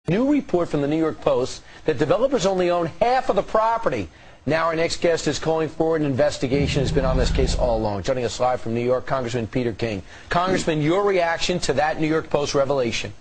New report from the New York Post that developers only own half of the property. Now our next guest is calling for an investigation. Has been on this case all along. Joining us live from New York, Congressman Peter King. Congressman, your reaction to that New York Post revelation?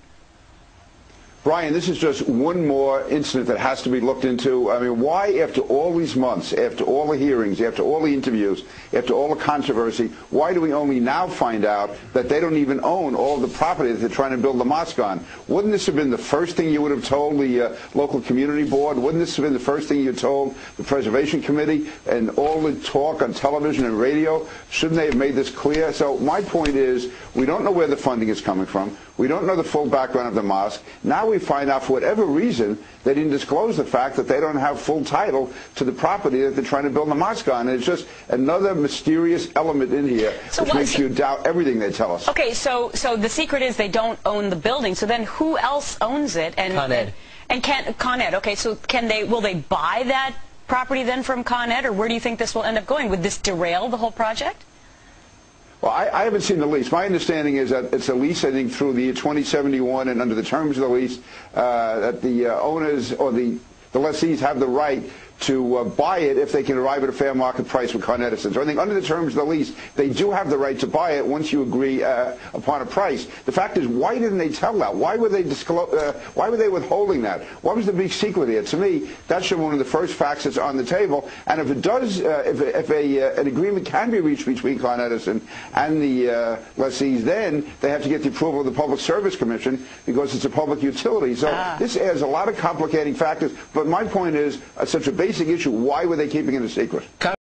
Brian, this is just one more incident that has to be looked into. I mean, why, after all these months, after all the hearings, after all the interviews, after all the controversy, why do we only now find out that they don't even own all of the property that they're trying to build the mosque on? Wouldn't this have been the first thing you would have told the local community board? Wouldn't this have been the first thing you told the Preservation Committee and all the talk on television and radio? Shouldn't they have made this clear? So my point is, we don't know where the funding is coming from. We don't know the full background of the mosque. Now we find out, for whatever reason, they didn't disclose the fact that they don't have full title to the property that they're trying to build the mosque on. And it's just another mysterious element in here which makes you doubt everything they tell us. Okay, so the secret is they don't own the building. So then who else owns it? And Con Ed. Con Ed. Okay, so will they buy that property then from Con Ed, or where do you think this will end up going? Would this derail the whole project? Well, I haven't seen the lease. My understanding is that it's a lease, I think, through the year 2071, and under the terms of the lease, that the owners or the lessees have the right to buy it if they can arrive at a fair market price with Con Edison. So I think under the terms of the lease, they do have the right to buy it once you agree upon a price. The fact is, why didn't they tell that? Why were they why were they withholding that? What was the big secret here? To me, that should be one of the first facts that's on the table. And if it does, if an agreement can be reached between Con Edison and the lessees, then they have to get the approval of the Public Service Commission because it's a public utility. So this adds a lot of complicating factors. But my point is, such a basic issue, why were they keeping it a secret?